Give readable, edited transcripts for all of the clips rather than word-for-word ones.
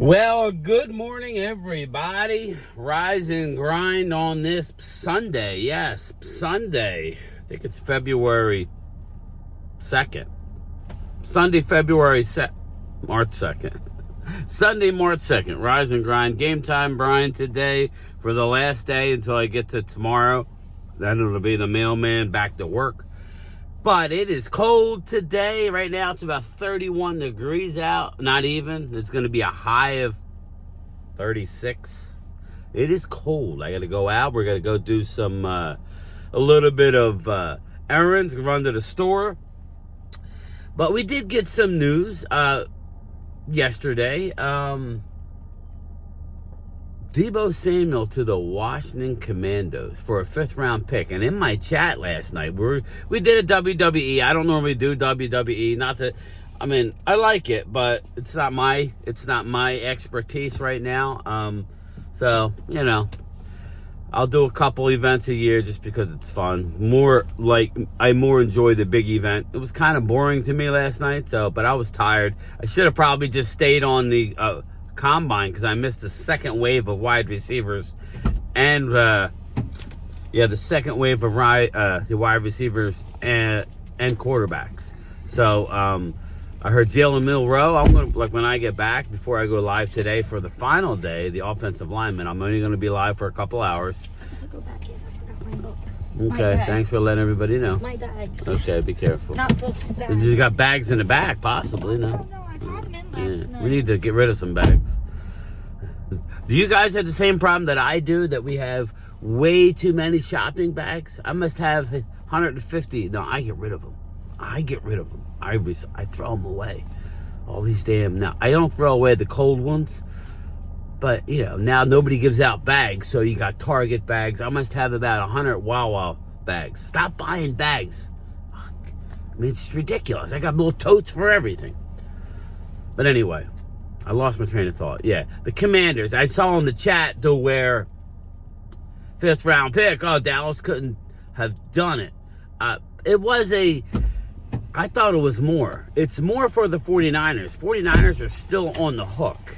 Well, good morning, everybody. Rise and grind on this Sunday. Yes, Sunday. I think it's February 2nd. Sunday, March 2nd. Sunday, March 2nd. Rise and grind. Game time, Brian, today for the last day until I get to tomorrow. Then it'll be the mailman back to work. But it is cold today. Right now it's about 31 degrees out. Not even. It's going to be a high of 36. It is cold. I got to go out. We're going to go do some, a little bit of errands, run to the store. But we did get some news yesterday. Deebo Samuel to the Washington Commandos for a 5th round pick. And in my chat last night, we did a WWE. I don't normally do WWE. Not that, I mean, I like it, but it's not my expertise right now. So, you know, I'll do a couple events a year just because it's fun. I more enjoy the big event. It was kind of boring to me last night, but I was tired. I should have probably just stayed on the combine because I missed the second wave of wide receivers and the second wave of the wide receivers and quarterbacks. So I heard Jalen Milroe. I'm gonna, like, when I get back before I go live today for the final day, the offensive lineman. I'm only going to be live for a couple hours. I'll go back in. I forgot my books. Okay, thanks for letting everybody know. My bags. Okay, be careful. Not books, bags. You just got bags in the back, possibly. No. I don't know. I brought them in last night. We need to get rid of some bags. Do you guys have the same problem that I do, that we have way too many shopping bags? I must have 150. No, I get rid of them. I throw them away. All these now, I don't throw away the cold ones, but, you know, now nobody gives out bags, so you got Target bags. I must have about 100 Wawa bags. Stop buying bags. I mean, it's ridiculous. I got little totes for everything. But anyway, I lost my train of thought. Yeah, the Commanders. I saw in the chat to where 5th round pick. Oh, Dallas couldn't have done it. I thought it was more. It's more for the 49ers. 49ers are still on the hook.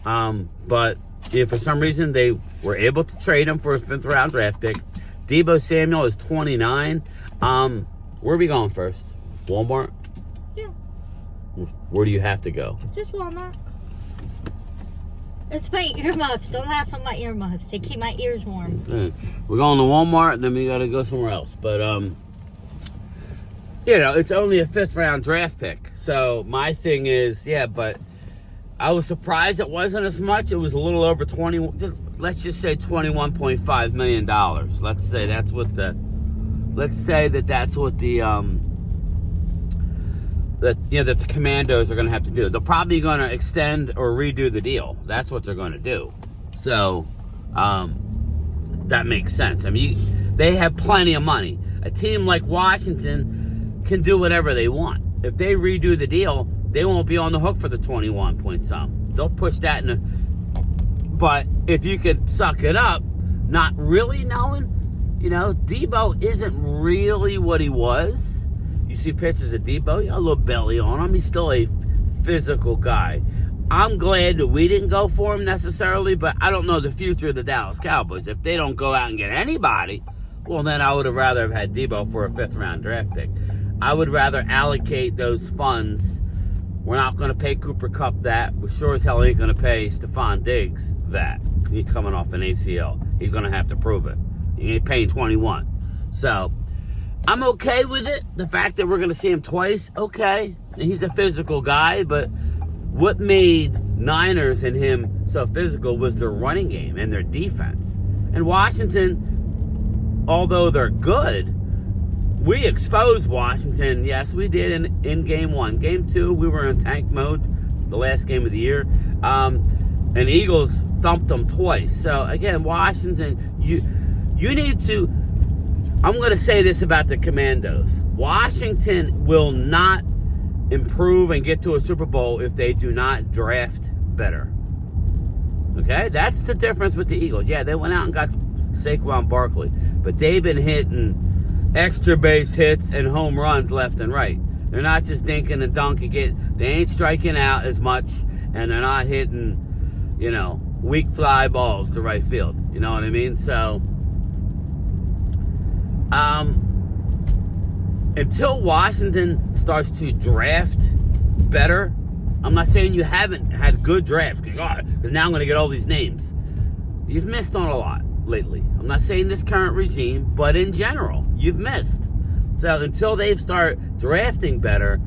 But if for some reason they were able to trade him for a 5th round draft pick, Deebo Samuel is 29. Where are we going first? Walmart? Yeah. Where do you have to go? Just Walmart. It's my earmuffs. Don't laugh at my earmuffs. They keep my ears warm. Okay. We're going to Walmart, then we got to go somewhere else. But, you know, it's only a 5th round draft pick. So my thing is, but I was surprised it wasn't as much. It was a little over 20. Let's just say $21.5 million. Let's say that's what the that the Commandos are going to have to do. They're probably going to extend or redo the deal. That's what they're going to do. So that makes sense. I mean, they have plenty of money. A team like Washington can do whatever they want. If they redo the deal, they won't be on the hook for the 21 point sum. They'll push that but if you could suck it up, not really knowing, you know, Deebo isn't really what he was. You see pictures of Deebo, he got a little belly on him. He's still a physical guy. I'm glad that we didn't go for him necessarily, but I don't know the future of the Dallas Cowboys. If they don't go out and get anybody, well, then I would have rather have had Deebo for a 5th round draft pick. I would rather allocate those funds. We're not going to pay Cooper Kupp that. We sure as hell ain't going to pay Stephon Diggs that. He's coming off an ACL. He's going to have to prove it. He ain't paying 21. So I'm okay with it. The fact that we're going to see him twice, okay. He's a physical guy, but what made Niners and him so physical was their running game and their defense. And Washington, although they're good, we exposed Washington. Yes, we did in game 1. Game 2, we were in tank mode, the last game of the year. And Eagles thumped them twice. So, again, Washington, you need to... I'm going to say this about the Commandos. Washington will not improve and get to a Super Bowl if they do not draft better. Okay? That's the difference with the Eagles. Yeah, they went out and got Saquon Barkley, but they've been hitting extra base hits and home runs left and right. They're not just dinking and dunking it. They ain't striking out as much, and they're not hitting weak fly balls to right field. You know what I mean? So, until Washington starts to draft better, I'm not saying you haven't had good drafts, because now I'm going to get all these names. You've missed on a lot lately. I'm not saying this current regime, but in general, you've missed. So until they start drafting better,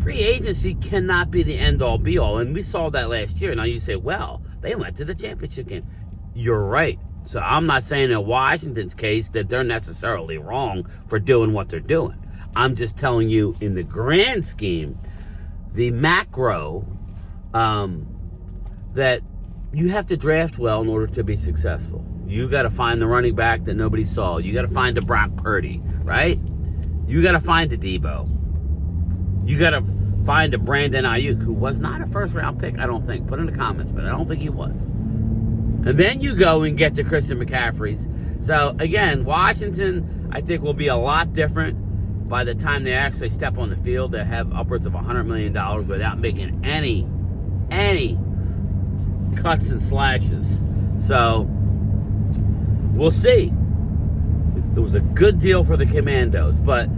free agency cannot be the end-all, be-all. And we saw that last year. Now you say, well, they went to the championship game. You're right. So I'm not saying in Washington's case that they're necessarily wrong for doing what they're doing. I'm just telling you, in the grand scheme, the macro, that you have to draft well in order to be successful. You got to find the running back that nobody saw. You got to find a Brock Purdy, right? You got to find a Deebo. You got to find a Brandon Ayuk, who was not a first-round pick, I don't think. Put in the comments, but I don't think he was. And then you go and get the Christian McCaffreys. So, again, Washington, I think, will be a lot different by the time they actually step on the field. They have upwards of $100 million without making any cuts and slashes. So, we'll see. It was a good deal for the Commandos. But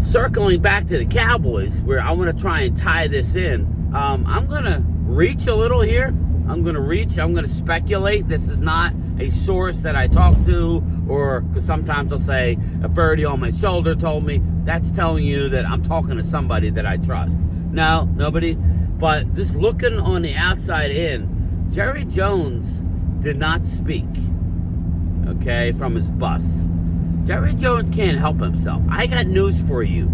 circling back to the Cowboys, where I want to try and tie this in, I'm going to reach a little here. I'm going to speculate. This is not a source that I talk to, or because sometimes they'll say, a birdie on my shoulder told me. That's telling you that I'm talking to somebody that I trust. No, nobody. But just looking on the outside in, Jerry Jones did not speak, okay, from his bus. Jerry Jones can't help himself. I got news for you.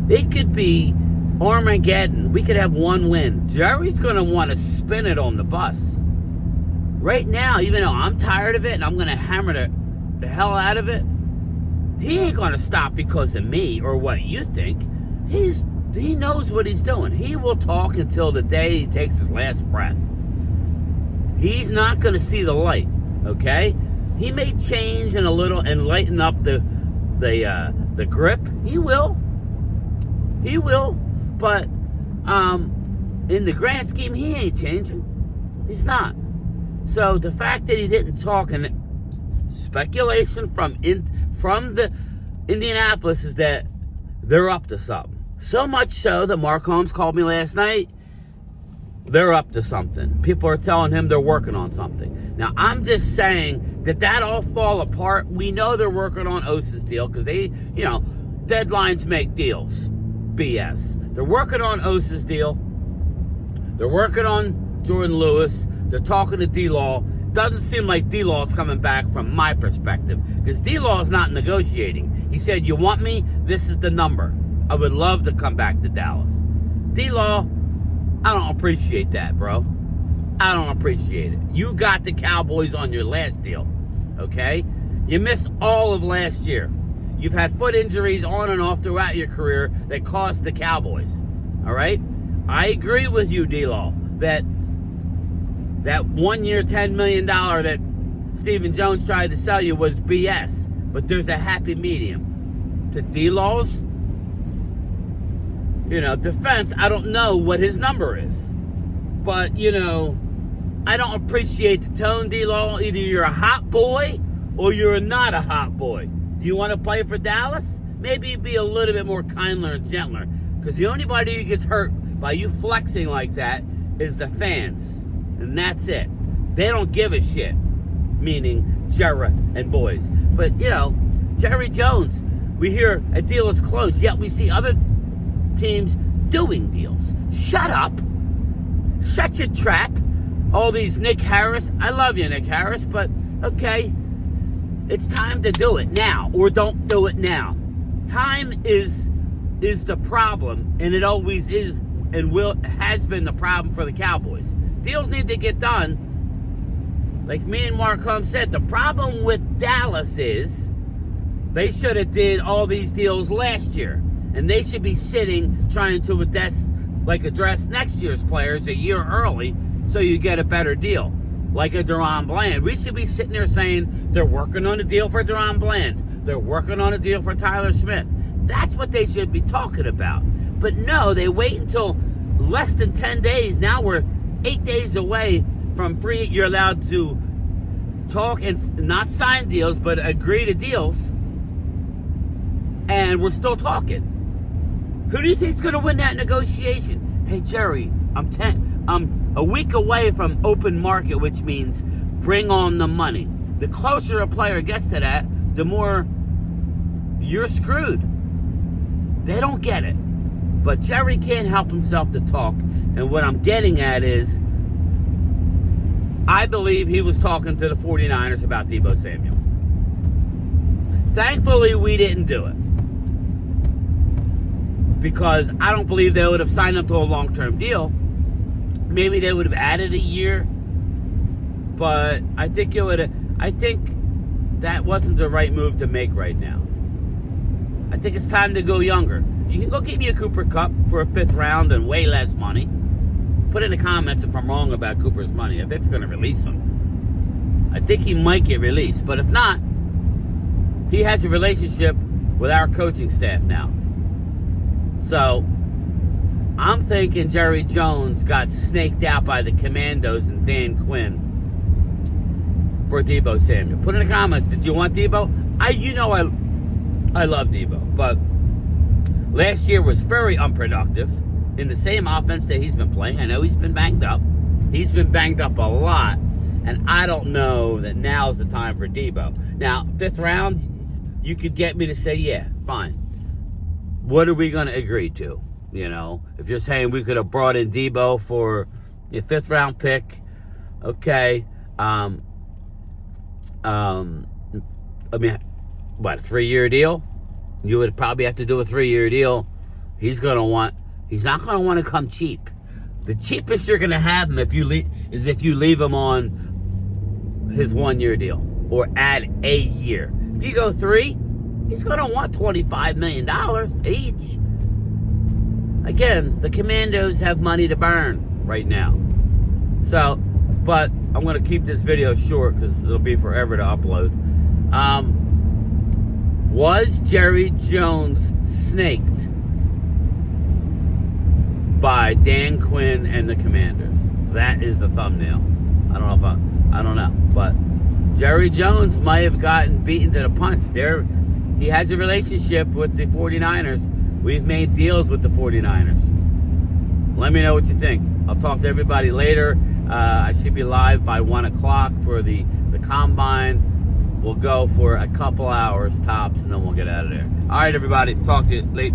It could be Armageddon. We could have one win. Jerry's going to want to spin it on the bus. Right now, even though I'm tired of it and I'm going to hammer the hell out of it, he ain't going to stop because of me or what you think. He knows what he's doing. He will talk until the day he takes his last breath. He's not going to see the light, okay? He may change in a little and lighten up the grip. He will. But in the grand scheme, he ain't changing. He's not. So the fact that he didn't talk, and speculation from the Indianapolis, is that they're up to something. So much so that Mark Holmes called me last night. They're up to something. People are telling him they're working on something. Now, I'm just saying that all fall apart. We know they're working on Osa's deal because they, deadlines make deals. BS. They're working on Osa's deal. They're working on Jordan Lewis. They're talking to D-Law. Doesn't seem like D-Law's coming back from my perspective, because D-Law's not negotiating. He said, you want me? This is the number. I would love to come back to Dallas. D-Law, I don't appreciate that, bro. I don't appreciate it. You got the Cowboys on your last deal, okay? You missed all of last year. You've had foot injuries on and off throughout your career that cost the Cowboys, all right? I agree with you, D-Law, that 1 year, $10 million that Stephen Jones tried to sell you was BS. But there's a happy medium. To D-Law's, defense, I don't know what his number is. But, I don't appreciate the tone, D-Law. Either you're a hot boy or you're not a hot boy. Do you want to play for Dallas? Maybe be a little bit more kinder and gentler. Because the only body who gets hurt by you flexing like that is the fans. And that's it. They don't give a shit. Meaning Jerry and boys. But, Jerry Jones, we hear a deal is close, yet we see other teams doing deals. Shut up. Shut your trap. All these Nick Harris. I love you, Nick Harris, but okay. It's time to do it now, or don't do it now. Time is the problem, and it always is and has been the problem for the Cowboys. Deals need to get done. Like me and Mark Holmes said, the problem with Dallas is they should have did all these deals last year. And they should be sitting trying to address next year's players a year early so you get a better deal. Like a Deron Bland. We should be sitting there saying they're working on a deal for Deron Bland. They're working on a deal for Tyler Smith. That's what they should be talking about. But no, they wait until less than 10 days. Now we're 8 days away from free. You're allowed to talk and not sign deals, but agree to deals. And we're still talking. Who do you think's going to win that negotiation? Hey, Jerry, I'm a week away from open market, which means bring on the money. The closer a player gets to that, the more you're screwed. They don't get it. But Jerry can't help himself to talk. And what I'm getting at is, I believe he was talking to the 49ers about Deebo Samuel. Thankfully, we didn't do it. Because I don't believe they would have signed up to a long-term deal. Maybe they would have added a year. But I think that wasn't the right move to make right now. I think it's time to go younger. You can go get me a Cooper Kupp for a 5th round and way less money. Put in the comments if I'm wrong about Cooper's money. I think they're going to release him. I think he might get released. But if not, he has a relationship with our coaching staff now. So, I'm thinking Jerry Jones got snaked out by the Commandos and Dan Quinn for Deebo Samuel. Put in the comments, did you want Deebo? I love Deebo, but last year was very unproductive in the same offense that he's been playing. I know he's been banged up. He's been banged up a lot, and I don't know that now's the time for Deebo. Now, 5th round, you could get me to say, yeah, fine. What are we going to agree to? You know, if you're saying we could have brought in Deebo for a 5th round pick, okay. I mean, what, a 3-year deal? You would probably have to do a 3-year deal. He's not going to want to come cheap. The cheapest you're going to have him if you leave him on his 1-year deal or add a year. If you go 3, he's going to want $25 million each. Again, the Commandos have money to burn right now. So, but I'm going to keep this video short because it'll be forever to upload. Was Jerry Jones snaked by Dan Quinn and the Commanders? That is the thumbnail. I don't know. But Jerry Jones might have gotten beaten to the punch. He has a relationship with the 49ers. We've made deals with the 49ers. Let me know what you think. I'll talk to everybody later. I should be live by 1 o'clock for the Combine. We'll go for a couple hours tops, and then we'll get out of there. All right, everybody. Talk to you later.